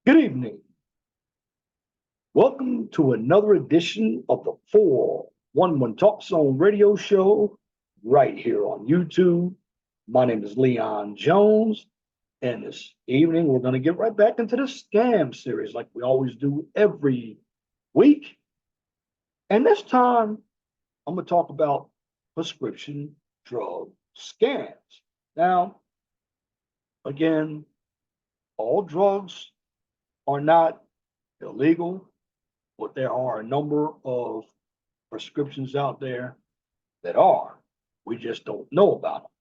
Good evening. Welcome to another edition of the 411 Talk Zone radio show right here on YouTube. My name is Leon Jones, and this evening we're going to get right back into the scam series like we always do every week. And this time I'm going to talk about prescription drug scams. Now, again, all drugs are not illegal, but there are a number of prescriptions out there that are. We just don't know about them.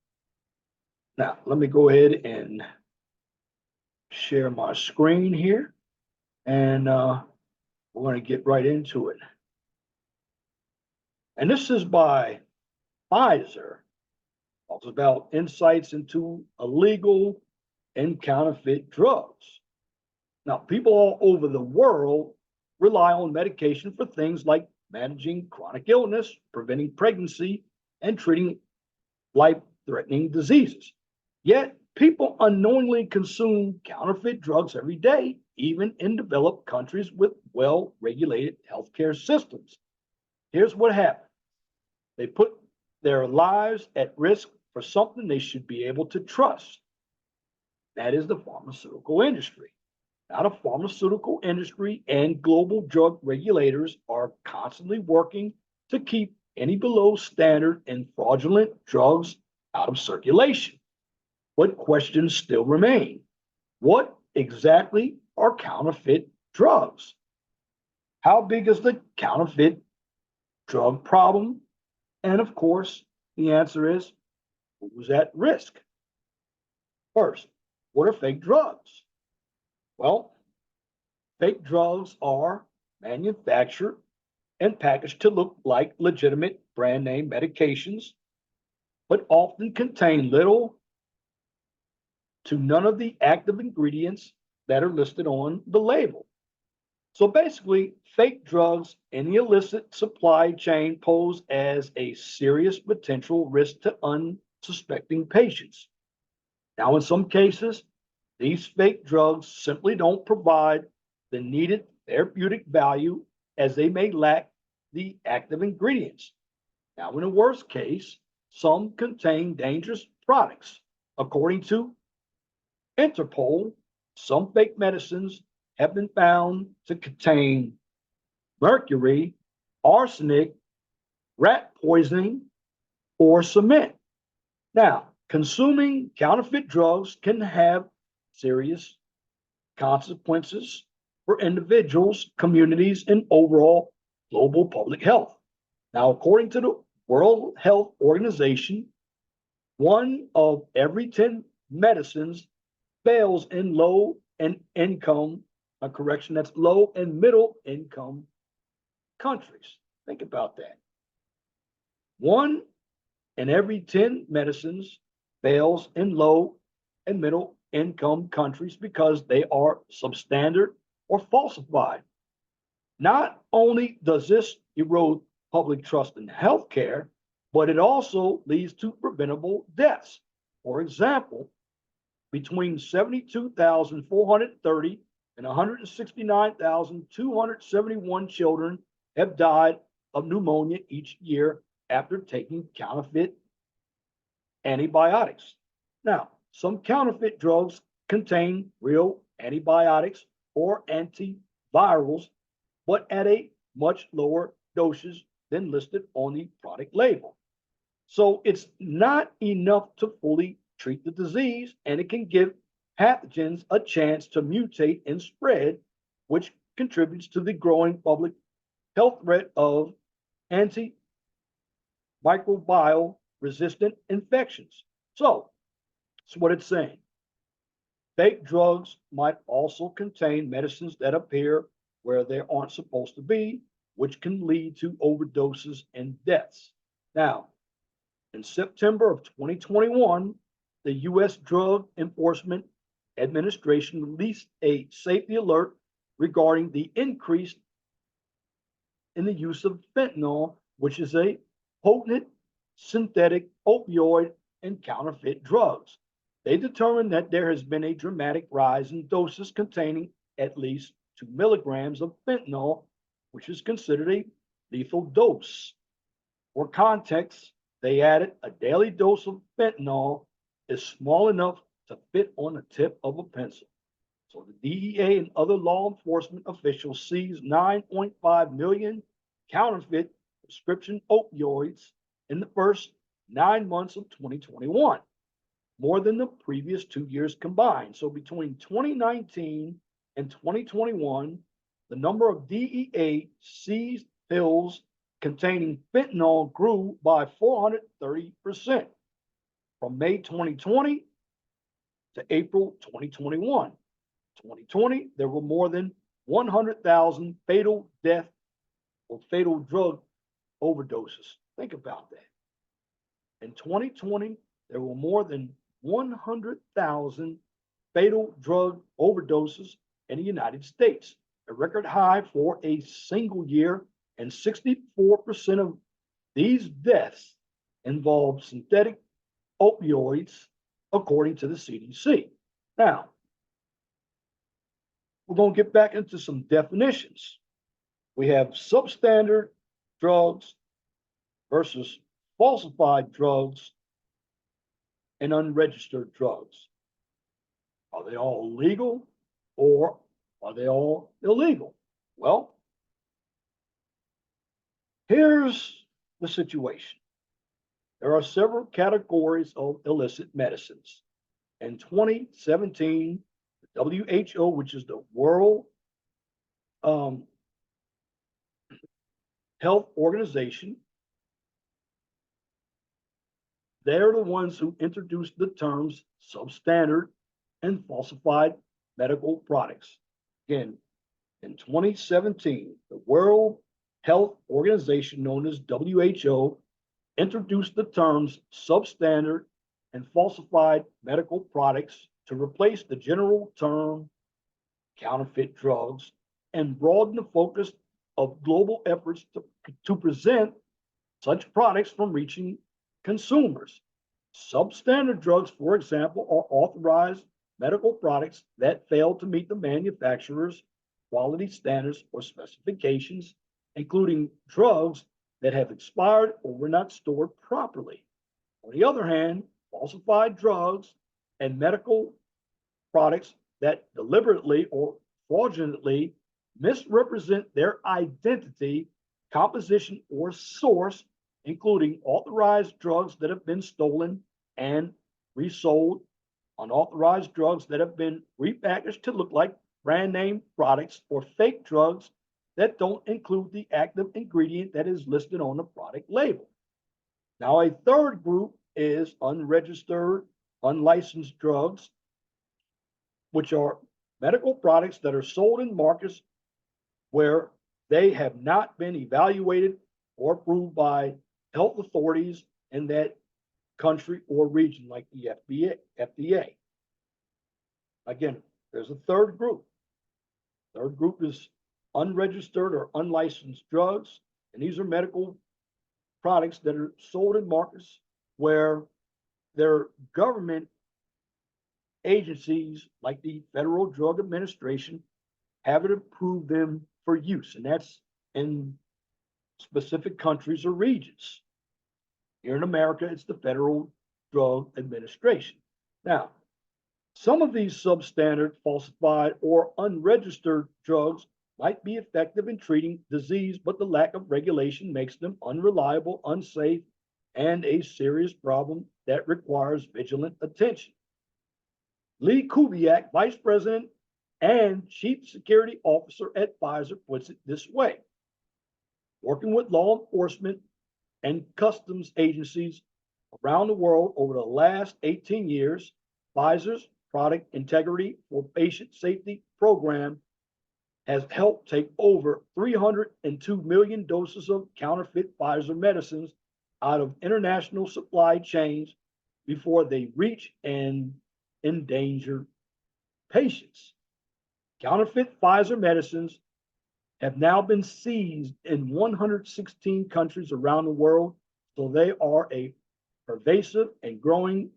Now, let me go ahead and share my screen here, and we're going to get right into it. And this is by Pfizer. Talks about insights into illegal and counterfeit drugs. Now, people all over the world rely on medication for things like managing chronic illness, preventing pregnancy, and treating life threatening diseases. Yet, people unknowingly consume counterfeit drugs every day, even in developed countries with well regulated healthcare systems. Here's what happens: they put their lives at risk for something they should be able to trust. That is the pharmaceutical industry. Now, the pharmaceutical industry and global drug regulators are constantly working to keep any below standard and fraudulent drugs out of circulation. But questions still remain. What exactly are counterfeit drugs? How big is the counterfeit drug problem? And of course, the answer is who's at risk? First, what are fake drugs? Well, fake drugs are manufactured and packaged to look like legitimate brand name medications, but often contain little to none of the active ingredients that are listed on the label. So basically, fake drugs in the illicit supply chain pose as a serious potential risk to unsuspecting patients. Now, in some cases, these fake drugs simply don't provide the needed therapeutic value as they may lack the active ingredients. Now, in the worst case, some contain dangerous products. According to Interpol, some fake medicines have been found to contain mercury, arsenic, rat poisoning, or cement. Now, consuming counterfeit drugs can have serious consequences for individuals, communities, and overall global public health. Now, according to the World Health Organization, one of every 10 medicines fails in low and income, a correction, that's low and middle income countries. Think about that. One in every 10 medicines fails in low and middle income countries because they are substandard or falsified. Not only does this erode public trust in healthcare, but it also leads to preventable deaths. For example, between 72,430 and 169,271 children have died of pneumonia each year after taking counterfeit antibiotics. Now, some counterfeit drugs contain real antibiotics or antivirals, but at a much lower dosage than listed on the product label. So it's not enough to fully treat the disease, and it can give pathogens a chance to mutate and spread, which contributes to the growing public health threat of antimicrobial resistant infections. So, that's what it's saying. Fake drugs might also contain medicines that appear where they aren't supposed to be, which can lead to overdoses and deaths. Now, in September of 2021, the U.S. Drug Enforcement Administration released a safety alert regarding the increase in the use of fentanyl, which is a potent synthetic opioid and counterfeit drugs. They determined that there has been a dramatic rise in doses containing at least 2 milligrams of fentanyl, which is considered a lethal dose. For context, they added a daily dose of fentanyl is small enough to fit on the tip of a pencil. So the DEA and other law enforcement officials seized 9.5 million counterfeit prescription opioids in the first 9 months of 2021, more than the previous 2 years combined. So between 2019 and 2021, the number of DEA seized pills containing fentanyl grew by 430% from May 2020 to April 2021. 2020, there were more than 100,000 fatal death or fatal drug overdoses. Think about that. In 2020, there were more than 100,000 fatal drug overdoses in the United States, a record high for a single year, and 64% of these deaths involve synthetic opioids, according to the CDC. Now, we're going to get back into some definitions. We have substandard drugs versus falsified drugs and unregistered drugs. Are they all legal or are they all illegal? Well, here's the situation. There are several categories of illicit medicines. In 2017, the WHO, which is the World Health Organization, they're the ones who introduced the terms substandard and falsified medical products. Again, in 2017, the World Health Organization, known as WHO, introduced the terms substandard and falsified medical products to replace the general term counterfeit drugs and broaden the focus of global efforts to prevent such products from reaching consumers. Substandard drugs, for example, are authorized medical products that fail to meet the manufacturer's quality standards or specifications, including drugs that have expired or were not stored properly. On the other hand, falsified drugs and medical products that deliberately or fraudulently misrepresent their identity, composition, or source, including authorized drugs that have been stolen and resold, unauthorized drugs that have been repackaged to look like brand name products, or fake drugs that don't include the active ingredient that is listed on the product label. Now, a third group is unregistered, unlicensed drugs, which are medical products that are sold in markets where they have not been evaluated or approved by health authorities in that country or region, like the FDA. Again, there's a third group. Third group is unregistered or unlicensed drugs, and these are medical products that are sold in markets where their government agencies, like the Federal Drug Administration, haven't approved them for use, and that's in specific countries or regions. Here in America, it's the Federal Drug Administration. Now, some of these substandard, falsified, or unregistered drugs might be effective in treating disease, but the lack of regulation makes them unreliable, unsafe, and a serious problem that requires vigilant attention. Lee Kubiak, Vice President and Chief Security Officer at Pfizer, puts it this way: working with law enforcement and customs agencies around the world over the last 18 years, Pfizer's Product Integrity for Patient Safety program has helped take over 302 million doses of counterfeit Pfizer medicines out of international supply chains before they reach and endanger patients. Counterfeit Pfizer medicines have now been seized in 116 countries around the world, so they are a pervasive and growing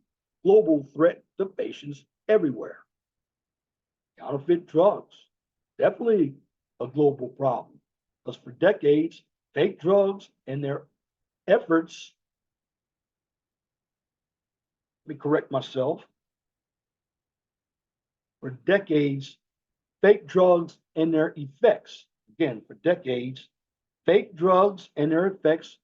global threat to patients everywhere. Counterfeit drugs. Definitely a global problem. Because for decades, fake drugs and their efforts, let me correct myself, for decades, fake drugs and their effects, again, for decades, fake drugs and their effects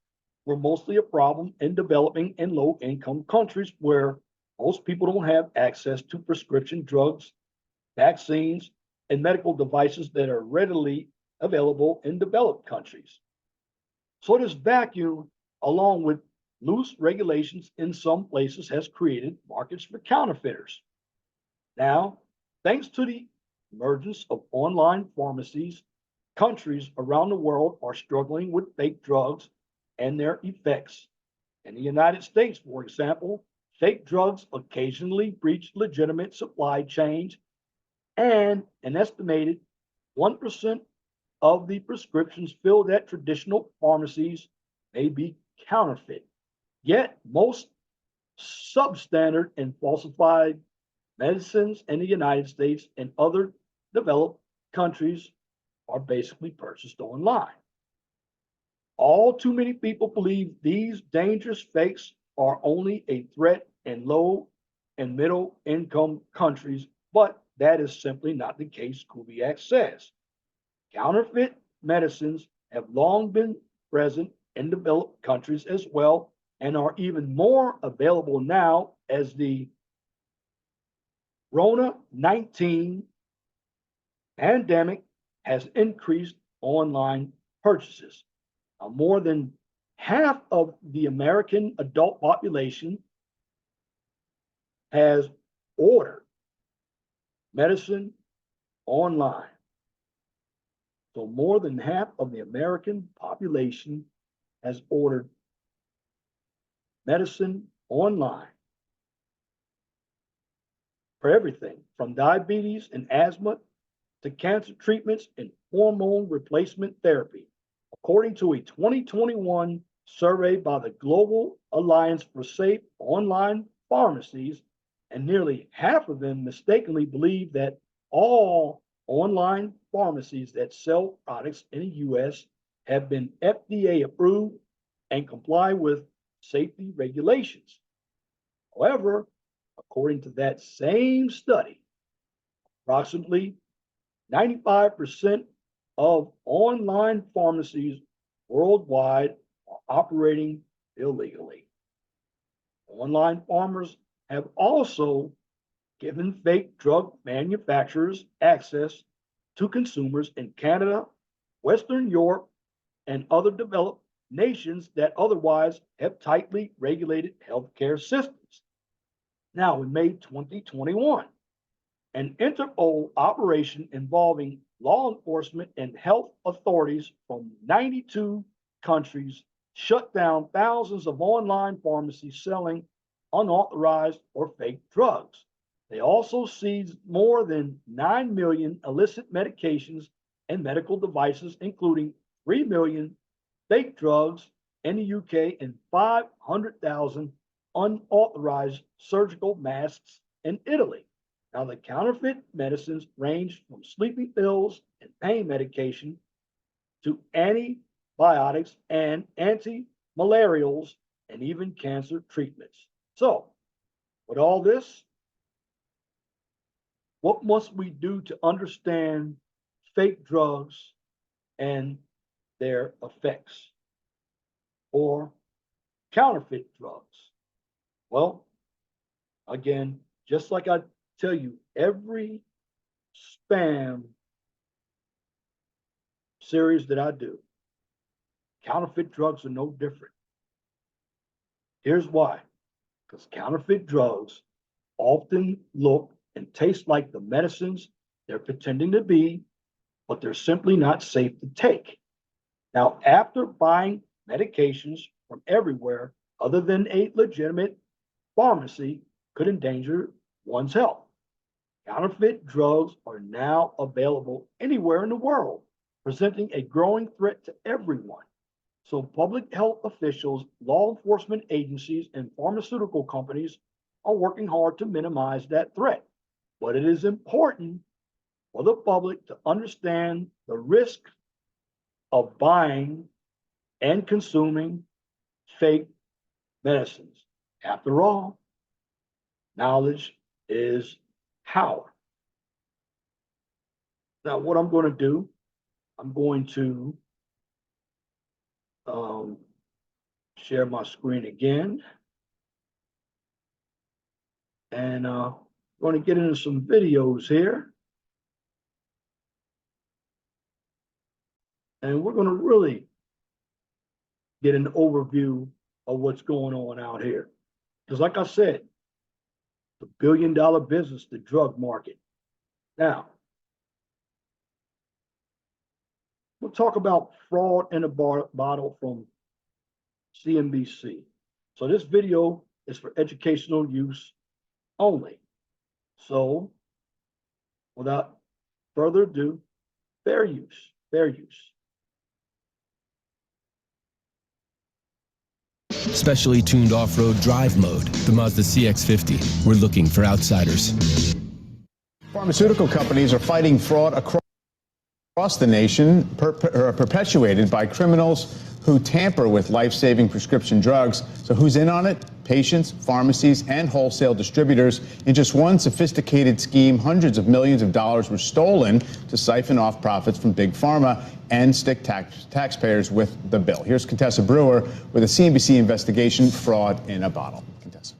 were mostly a problem in developing and low income countries where most people don't have access to prescription drugs, vaccines, and medical devices that are readily available in developed countries. So this vacuum, along with loose regulations in some places, has created markets for counterfeiters. Now, thanks to the emergence of online pharmacies, countries around the world are struggling with fake drugs and their effects. In the United States, for example, fake drugs occasionally breach legitimate supply chains, and an estimated 1% of the prescriptions filled at traditional pharmacies may be counterfeit. Yet, most substandard and falsified medicines in the United States and other developed countries are basically purchased online. All too many people believe these dangerous fakes are only a threat in low and middle income countries, but that is simply not the case, Kubiak says. Counterfeit medicines have long been present in developed countries as well and are even more available now as the Rona 19 pandemic has increased online purchases. Now, more than half of the American adult population has ordered medicine online. So, more than half of the American population has ordered medicine online for everything from diabetes and asthma to cancer treatments and hormone replacement therapy. According to a 2021 survey by the Global Alliance for Safe Online Pharmacies, and nearly half of them mistakenly believe that all online pharmacies that sell products in the US have been FDA approved and comply with safety regulations. However, according to that same study, approximately 95% of online pharmacies worldwide are operating illegally. Online farmers have also given fake drug manufacturers access to consumers in Canada, Western Europe, and other developed nations that otherwise have tightly regulated healthcare systems. Now, in May 2021, an Interpol operation involving law enforcement and health authorities from 92 countries shut down thousands of online pharmacies selling unauthorized or fake drugs. They also seized more than 9 million illicit medications and medical devices, including 3 million fake drugs in the UK and 500,000 unauthorized surgical masks in Italy. Now, the counterfeit medicines range from sleeping pills and pain medication to antibiotics and anti-malarials and even cancer treatments. So, with all this, what must we do to understand fake drugs and their effects or counterfeit drugs? Well, again, just like I tell you, every spam series that I do, counterfeit drugs are no different. Here's why: because counterfeit drugs often look and taste like the medicines they're pretending to be, but they're simply not safe to take. Now, after buying medications from everywhere other than a legitimate pharmacy could endanger one's health. Counterfeit drugs are now available anywhere in the world, presenting a growing threat to everyone. So, public health officials, law enforcement agencies, and pharmaceutical companies are working hard to minimize that threat. But it is important for the public to understand the risk of buying and consuming fake medicines. After all, knowledge is power. Now, what I'm going to do, I'm going to share my screen again. And going to get into some videos here. And we're going to really get an overview of what's going on out here. Because like I said, the billion-dollar business, the drug market. Now, we'll talk about fraud in a bottle from CNBC. So this video is for educational use only. So without further ado, fair use, fair use. Specially tuned off-road drive mode, the Mazda CX-50. We're looking for outsiders. Pharmaceutical companies are fighting fraud across the nation, perpetuated by criminals who tamper with life-saving prescription drugs. So who's in on it? Patients, pharmacies, and wholesale distributors. In just one sophisticated scheme, hundreds of millions of dollars were stolen to siphon off profits from Big Pharma and stick taxpayers with the bill. Here's Contessa Brewer with a CNBC investigation, Fraud in a Bottle. Contessa.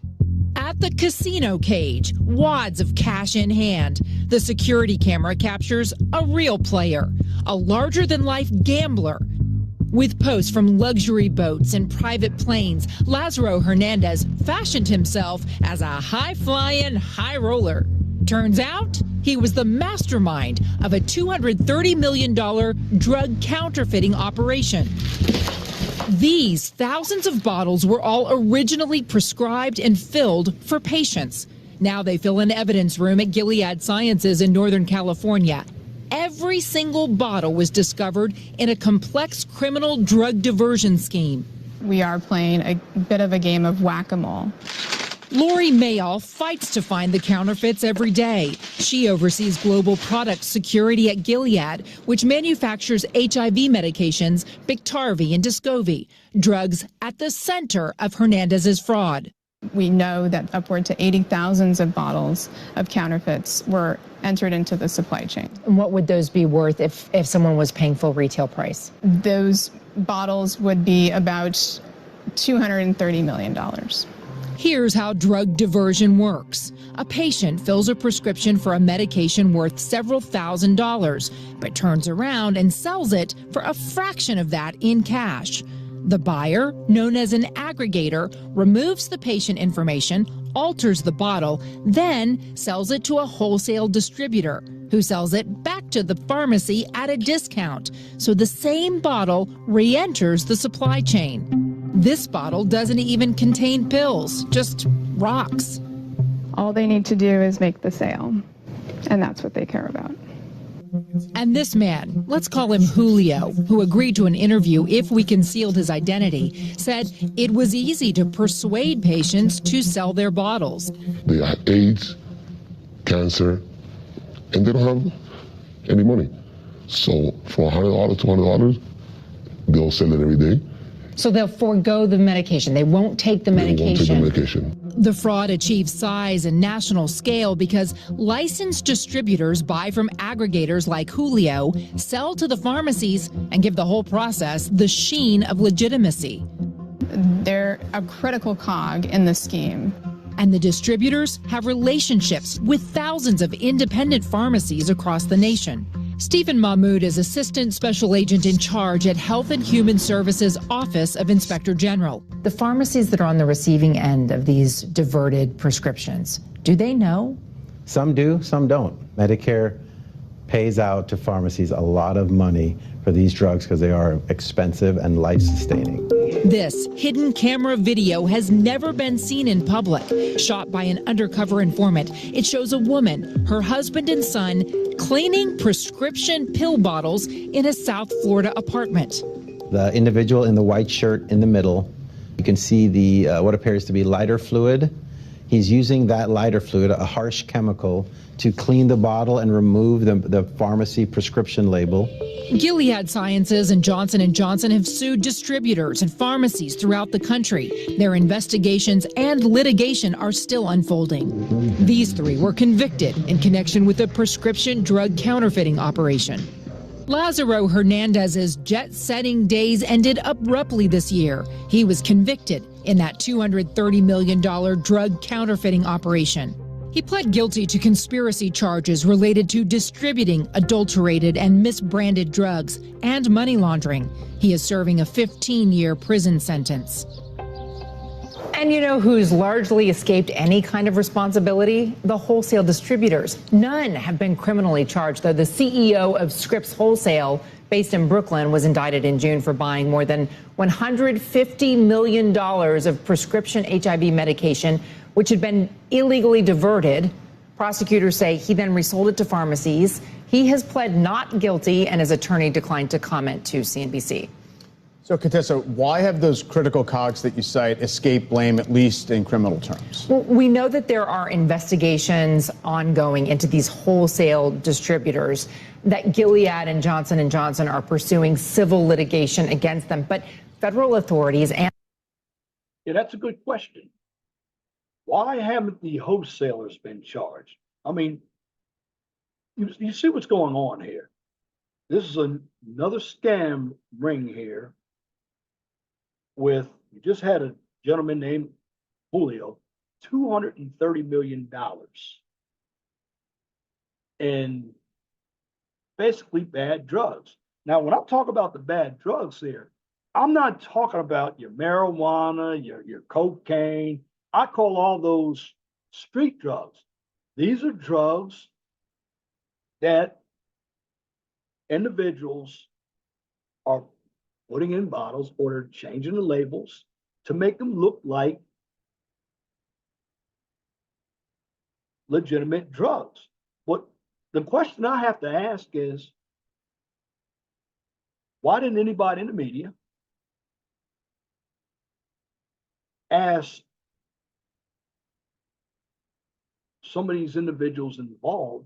At the casino cage, wads of cash in hand. The security camera captures a real player, a larger-than-life gambler. With posts from luxury boats and private planes, Lazaro Hernandez fashioned himself as a high-flying high roller. Turns out he was the mastermind of a $230 million drug counterfeiting operation. These thousands of bottles were all originally prescribed and filled for patients. Now they fill an evidence room at Gilead Sciences in Northern California. Every single bottle was discovered in a complex criminal drug diversion scheme. We are playing a bit of a game of whack-a-mole. Lori Mayall fights to find the counterfeits every day. She oversees global product security at Gilead, which manufactures HIV medications, Biktarvy and Descovy, drugs at the center of Hernandez's fraud. We know that upward to 80,000 of bottles of counterfeits were entered into the supply chain. And what would those be worth if someone was paying full retail price? Those bottles would be about $230 million. Here's how drug diversion works. A patient fills a prescription for a medication worth several $1,000s, but turns around and sells it for a fraction of that in cash. The buyer, known as an aggregator, removes the patient information, alters the bottle, then sells it to a wholesale distributor, who sells it back to the pharmacy at a discount. So the same bottle re-enters the supply chain. This bottle doesn't even contain pills, just rocks. All they need to do is make the sale, and that's what they care about. And this man, let's call him Julio, who agreed to an interview if we concealed his identity, said it was easy to persuade patients to sell their bottles. They have AIDS, cancer, and they don't have any money. So for $100, $200, they'll sell it every day. So they'll forego the medication. They won't take the medication. They won't take the medication. The fraud achieves size and national scale because licensed distributors buy from aggregators like Julio, sell to the pharmacies, and give the whole process the sheen of legitimacy. They're a critical cog in the scheme. And the distributors have relationships with thousands of independent pharmacies across the nation. Stephen Mahmoud is Assistant Special Agent in Charge at Health and Human Services Office of Inspector General. The pharmacies that are on the receiving end of these diverted prescriptions, do they know? Some do, some don't. Medicare pays out to pharmacies a lot of money for these drugs because they are expensive and life-sustaining. This hidden camera video has never been seen in public. Shot by an undercover informant, it shows a woman, her husband and son, cleaning prescription pill bottles in a South Florida apartment. The individual in the white shirt in the middle, you can see the what appears to be lighter fluid He's using that lighter fluid, a harsh chemical, to clean the bottle and remove the pharmacy prescription label. Gilead Sciences and Johnson & Johnson have sued distributors and pharmacies throughout the country. Their investigations and litigation are still unfolding. These three were convicted in connection with a prescription drug counterfeiting operation. Lazaro Hernandez's jet-setting days ended abruptly this year. He was convicted in that $230 million drug counterfeiting operation. He pled guilty to conspiracy charges related to distributing adulterated and misbranded drugs and money laundering. He is serving a 15-year prison sentence. And you know who's largely escaped any kind of responsibility? The wholesale distributors. None have been criminally charged, though the CEO of Scripps Wholesale, based in Brooklyn, was indicted in June for buying more than $150 million of prescription HIV medication, which had been illegally diverted. Prosecutors say he then resold it to pharmacies. He has pled not guilty, and his attorney declined to comment to CNBC. So, Contessa, why have those critical cogs that you cite escaped blame, at least in criminal terms? Well, we know that there are investigations ongoing into these wholesale distributors, that Gilead and Johnson & Johnson are pursuing civil litigation against them. But federal authorities and... Yeah, that's a good question. Why haven't the wholesalers been charged? I mean, you see what's going on here. This is another scam ring here with, you just had a gentleman named Julio, $230 million. And basically bad drugs. Now, when I talk about the bad drugs here, I'm not talking about your marijuana, your cocaine. I call all those street drugs. These are drugs that individuals are putting in bottles or they're changing the labels to make them look like legitimate drugs. What the question I have to ask is, why didn't anybody in the media ask some of these individuals involved,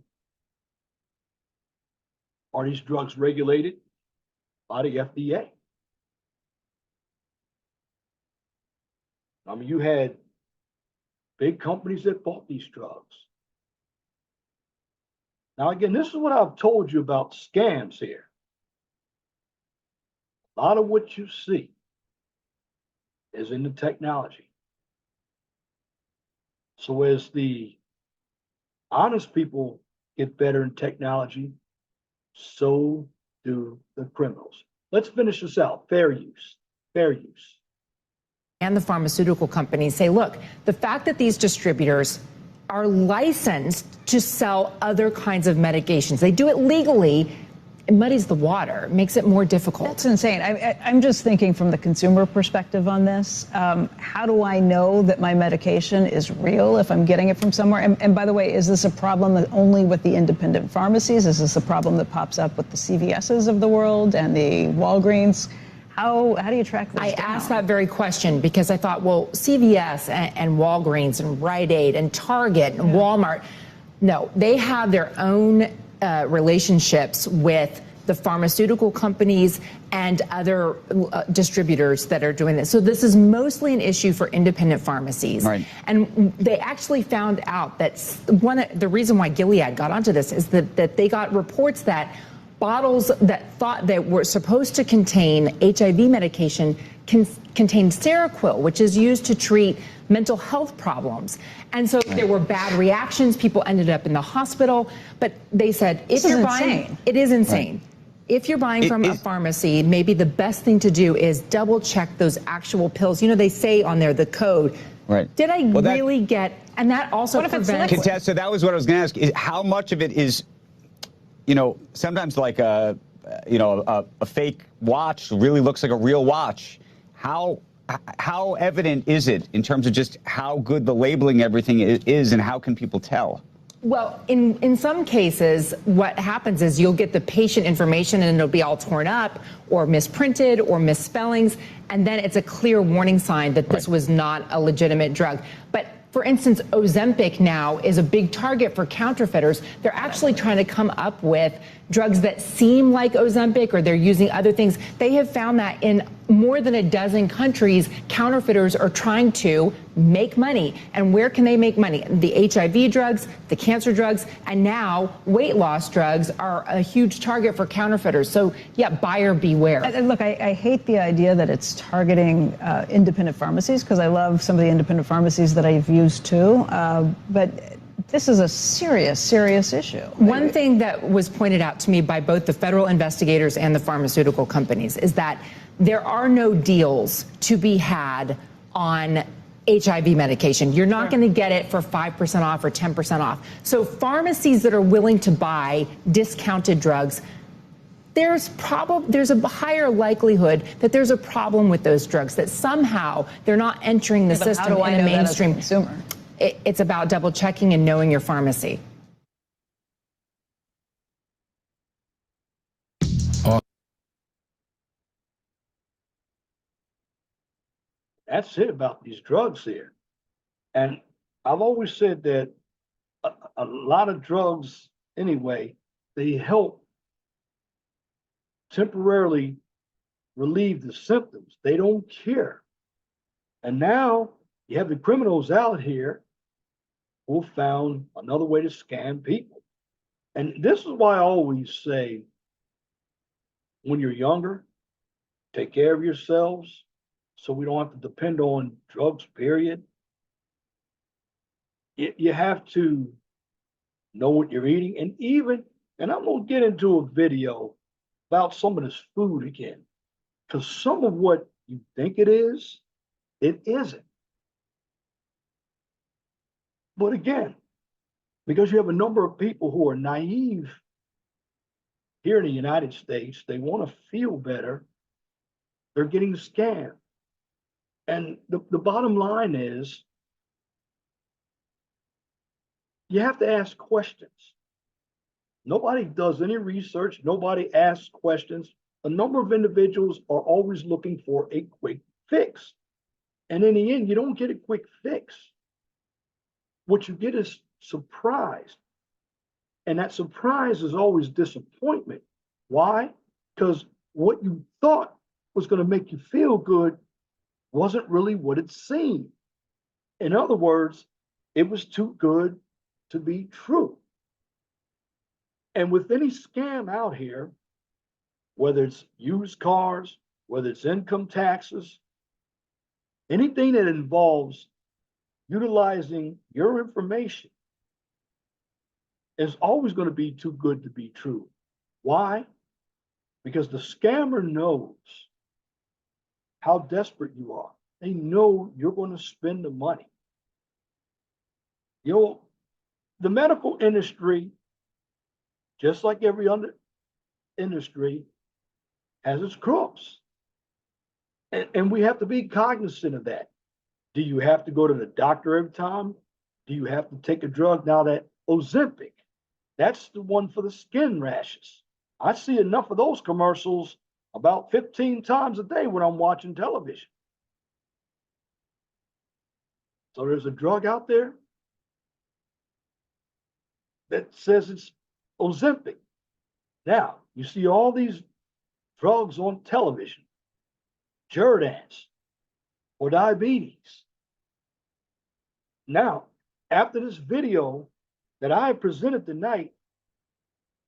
are these drugs regulated by the FDA? I mean, you had big companies that bought these drugs. Now, again, this is what I've told you about scams here. A lot of what you see is in the technology. So as the honest people get better in technology, so do the criminals. Let's finish this out. Fair use. Fair use. And the pharmaceutical companies say, look, the fact that these distributors are licensed to sell other kinds of medications, they do it legally, it muddies the water, makes it more difficult. That's insane. I'm just thinking from the consumer perspective on this. How do I know that my medication is real if I'm getting it from somewhere? And by the way, is this a problem that only with the independent pharmacies? Is this a problem that pops up with the CVS's of the world and the Walgreens? How do you track this down? I asked that very question because I thought, well, CVS and Walgreens and Rite Aid and Target and Walmart, no, they have their own relationships with the pharmaceutical companies and other distributors that are doing this. So this is mostly an issue for independent pharmacies. Right. And they actually found out that the reason why Gilead got onto this is that they got reports that bottles that thought they were supposed to contain HIV medication contained Seroquel, which is used to treat mental health problems. And so there were bad reactions. People ended up in the hospital. But they said, if you're buying, it is insane. Right. If you're buying from a pharmacy, maybe the best thing to do is double check those actual pills. You know, they say on there, the code. Right. Did I really get, and that also prevents. Contessa, that was what I was going to ask. Is how much of it is, you know, sometimes like a fake watch really looks like a real watch. How evident is it in terms of just how good the labeling everything is, and how can people tell? Well, in some cases, what happens is you'll get the patient information and it'll be all torn up or misprinted or misspellings, and then it's a clear warning sign that this was not a legitimate drug. But For instance, Ozempic now is a big target for counterfeiters. They're actually trying to come up with drugs that seem like Ozempic, or they're using other things. They have found that in more than a dozen countries, counterfeiters are trying to make money. And where can they make money? The HIV drugs, the cancer drugs, and now weight loss drugs are a huge target for counterfeiters. So yeah, buyer beware. And look, I hate the idea that it's targeting independent pharmacies, because I love some of the independent pharmacies that I've used too. But this is a serious, serious issue. One thing that was pointed out to me by both the federal investigators and the pharmaceutical companies is that there are no deals to be had on HIV medication. You're not going to get it for 5% off or 10% off. So pharmacies that are willing to buy discounted drugs, there's a higher likelihood that there's a problem with those drugs, that somehow they're not entering the system in a mainstream. Consumer? It's about double checking and knowing your pharmacy. That's it about these drugs here. And I've always said that a lot of drugs, anyway, they help temporarily relieve the symptoms. They don't care. And now you have the criminals out here who found another way to scam people. And this is why I always say, when you're younger, take care of yourselves so we don't have to depend on drugs, period. You have to know what you're eating. And I'm going to get into a video about some of this food again, because some of what you think it isn't. But again, because you have a number of people who are naive here in the United States, they want to feel better, they're getting scammed. And the bottom line is, you have to ask questions. Nobody does any research, nobody asks questions. A number of individuals are always looking for a quick fix. And in the end, you don't get a quick fix. What you get is surprise. And that surprise is always disappointment. Why? Because what you thought was going to make you feel good wasn't really what it seemed. In other words, it was too good to be true. And with any scam out here, whether it's used cars, whether it's income taxes, anything that involves utilizing your information is always going to be too good to be true. Why? Because the scammer knows how desperate you are. They know you're going to spend the money. You know, the medical industry, just like every other industry, has its crooks. And we have to be cognizant of that. Do you have to go to the doctor every time? Do you have to take a drug? Now that Ozempic, that's the one for the skin rashes. I see enough of those commercials about 15 times a day when I'm watching television. So there's a drug out there that says it's Ozempic. Now, you see all these drugs on television, Jerdans for diabetes. Now, after this video that I presented tonight,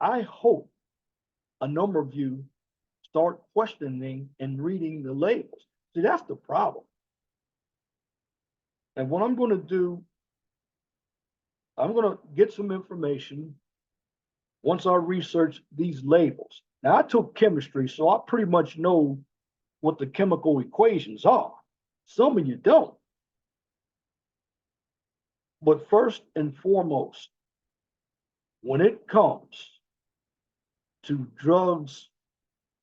I hope a number of you start questioning and reading the labels. See, that's the problem. And what I'm going to do, I'm going to get some information once I research these labels. Now, I took chemistry, so I pretty much know what the chemical equations are. Some of you don't. But first and foremost, when it comes to drugs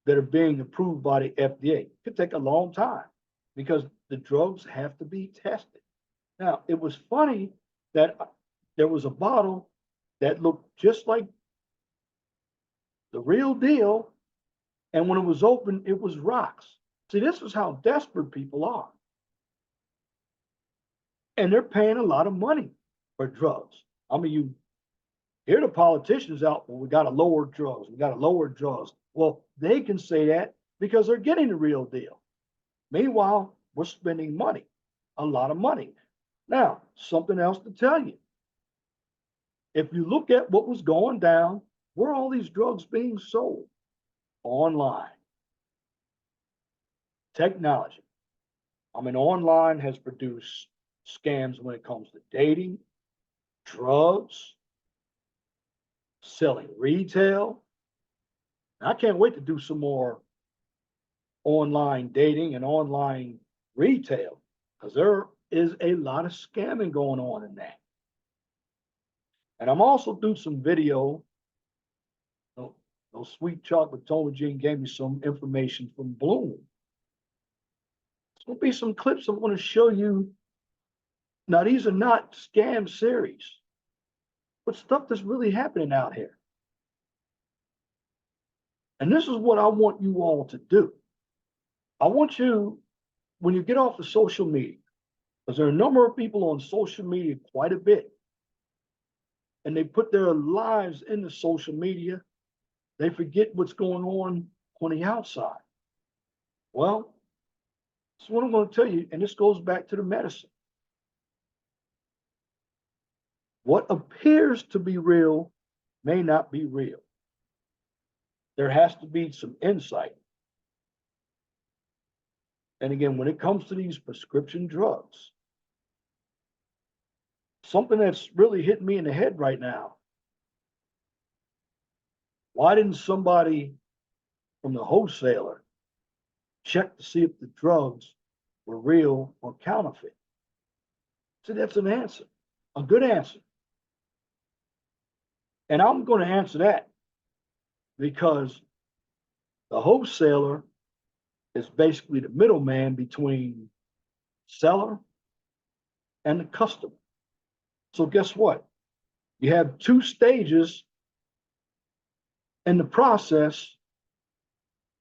that are being approved by the FDA, it could take a long time because the drugs have to be tested. Now, it was funny that there was a bottle that looked just like the real deal, and when it was open, it was rocks. See, this is how desperate people are. And they're paying a lot of money for drugs. I mean, you hear the politicians out, well, we got to lower drugs. We got to lower drugs. Well, they can say that because they're getting the real deal. Meanwhile, we're spending money, a lot of money. Now, something else to tell you. If you look at what was going down, where are all these drugs being sold? Online. Technology. I mean, online has produced scams when it comes to dating, drugs, selling retail. I can't wait to do some more online dating and online retail because there is a lot of scamming going on in that. And I'm also doing some video. Those sweet chocolate Tony Jean gave me some information from Bloom. There's going to be some clips I'm going to show you. Now, these are not scam series, but stuff that's really happening out here. And this is what I want you all to do. I want you, when you get off the social media, because there are a number of people on social media quite a bit, and they put their lives into social media, they forget what's going on the outside. Well, that's what I'm going to tell you, and this goes back to the medicine. What appears to be real may not be real. There has to be some insight. And again, when it comes to these prescription drugs, something that's really hitting me in the head right now. Why didn't somebody from the wholesaler check to see if the drugs were real or counterfeit? See, that's an answer, a good answer. And I'm going to answer that because the wholesaler is basically the middleman between seller and the customer. So guess what? You have two stages in the process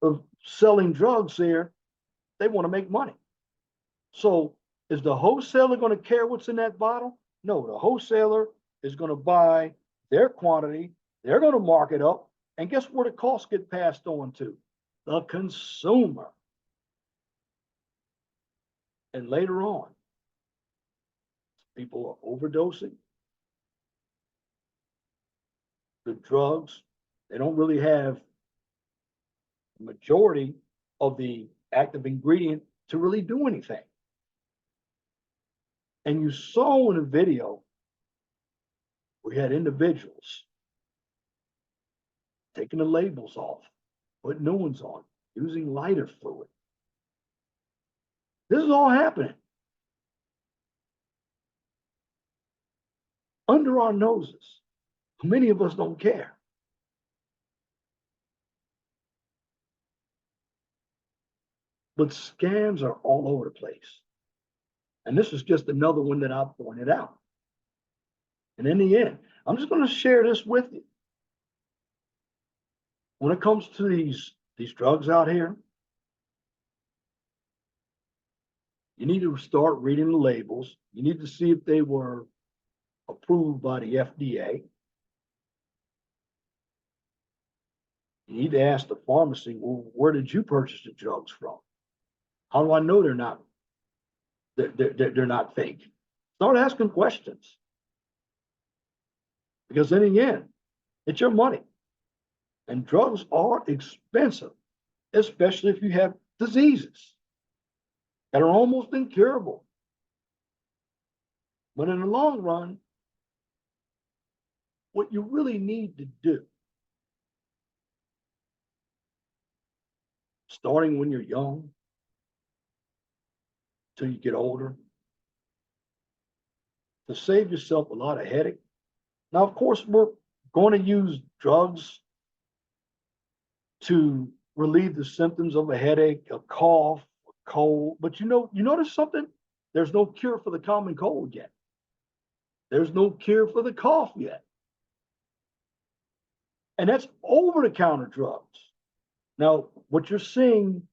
of selling drugs here. They want to make money. So is the wholesaler going to care what's in that bottle? No, the wholesaler is going to buy their quantity. They're going to mark it up. And guess where the costs get passed on to? The consumer. And later on, people are overdosing. The drugs, they don't really have the majority of the active ingredient to really do anything. And you saw in a video, we had individuals taking the labels off, putting new ones on, using lighter fluid. This is all happening under our noses. Many of us don't care. But scams are all over the place. And this is just another one that I pointed out. And in the end, I'm just going to share this with you. When it comes to these drugs out here, you need to start reading the labels. You need to see if they were approved by the FDA. You need to ask the pharmacy, well, where did you purchase the drugs from? How do I know they're not fake? Start asking questions. Because in the end, it's your money. And drugs are expensive, especially if you have diseases that are almost incurable. But in the long run, what you really need to do, starting when you're young, till you get older, to save yourself a lot of headache. Now, of course, we're going to use drugs to relieve the symptoms of a headache, a cough, a cold. But you notice something? There's no cure for the common cold yet. There's no cure for the cough yet. And that's over-the-counter drugs. Now, what you're seeing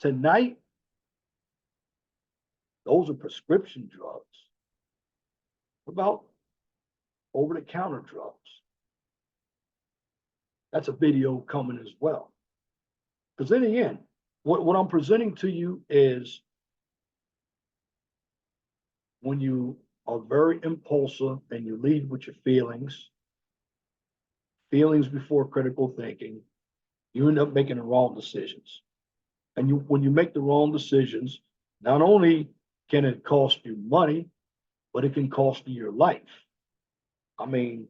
tonight, those are prescription drugs. about over-the-counter drugs? That's a video coming as well. Because in the end, what I'm presenting to you is when you are very impulsive and you lead with your feelings before critical thinking, you end up making the wrong decisions. And when you make the wrong decisions, not only can it cost you money, but it can cost you your life. I mean,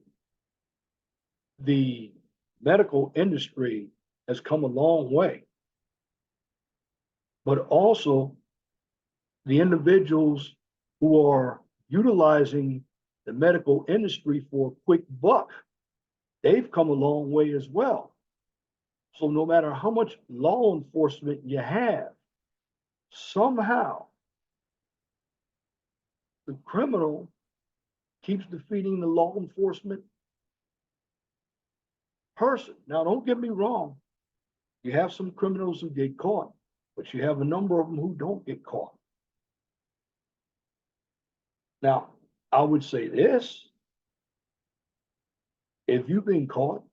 the medical industry has come a long way, but also the individuals who are utilizing the medical industry for a quick buck, they've come a long way as well. So no matter how much law enforcement you have, somehow the criminal keeps defeating the law enforcement person. Now, don't get me wrong. You have some criminals who get caught, but you have a number of them who don't get caught. Now, I would say this. If you've been caught,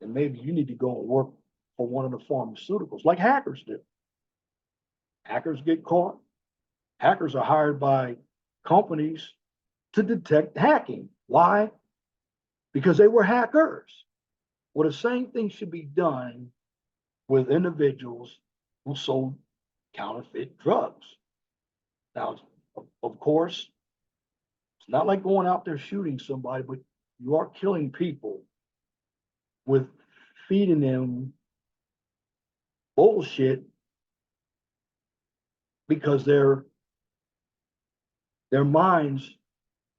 then maybe you need to go and work for one of the pharmaceuticals, like hackers do. Hackers get caught. Hackers are hired by companies to detect hacking. Why? Because they were hackers. Well, the same thing should be done with individuals who sold counterfeit drugs. Now, of course, it's not like going out there shooting somebody, but you are killing people with feeding them bullshit because their minds,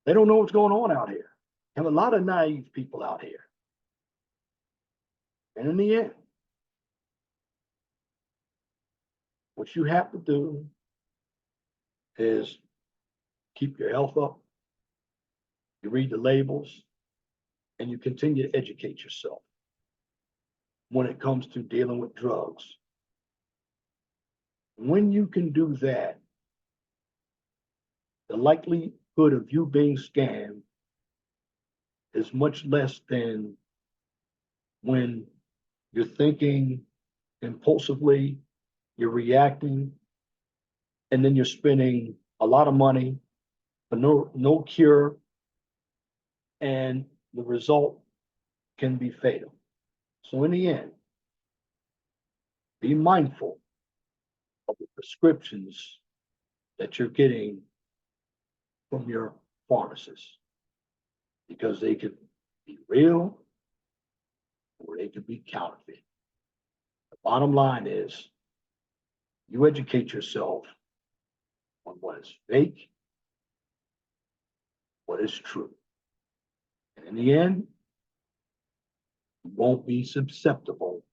they don't know what's going on out here. You have a lot of naive people out here. And in the end, what you have to do is keep your health up, you read the labels, and you continue to educate yourself when it comes to dealing with drugs. When you can do that, the likelihood of you being scammed is much less than when you're thinking impulsively, you're reacting, and then you're spending a lot of money for no cure, and the result can be fatal. So in the end, be mindful of the prescriptions that you're getting from your pharmacist, because they could be real or they could be counterfeit. The bottom line is you educate yourself on what is fake, what is true. And in the end, you won't be susceptible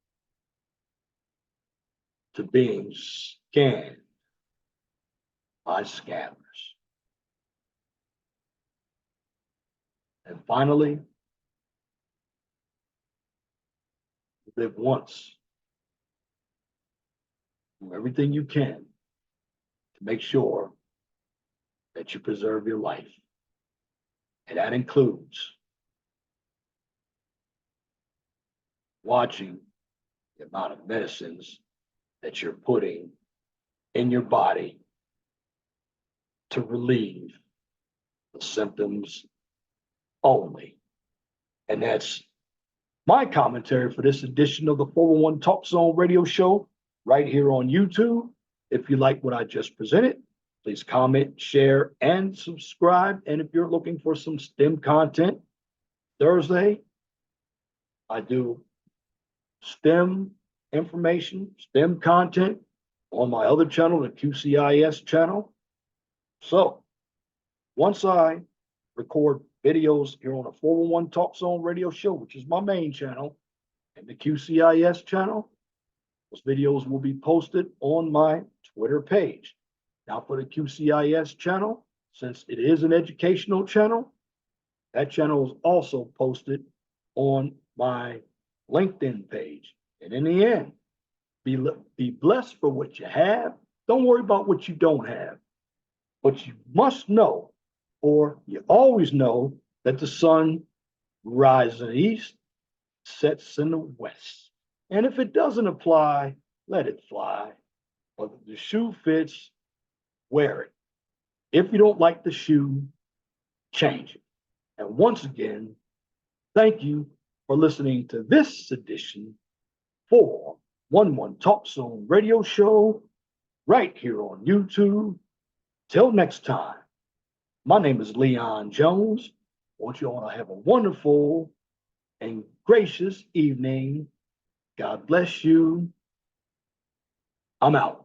to being scammed by scammers. And finally, live once. Do everything you can to make sure that you preserve your life. And that includes watching the amount of medicines that you're putting in your body to relieve the symptoms only. And that's my commentary for this edition of the 411 Talk Zone radio show right here on YouTube. If you like what I just presented, please comment, share, and subscribe. And if you're looking for some STEM content, Thursday, I do STEM information, STEM content on my other channel, the QCIS channel. So once I record videos here on the 411 Talk Zone radio show, which is my main channel, and the QCIS channel, those videos will be posted on my Twitter page. Now for the QCIS channel, since it is an educational channel, that channel is also posted on my LinkedIn page. And in the end, be blessed for what you have. Don't worry about what you don't have. But you must know or you always know that the sun rises in the east, sets in the west. And if it doesn't apply, let it fly. But if the shoe fits, wear it. If you don't like the shoe, change it. And once again, thank you for listening to this edition for 11 Talk Zone radio show right here on YouTube. Till next time, my name is Leon Jones. I want you all to have a wonderful and gracious evening. God bless you. I'm out.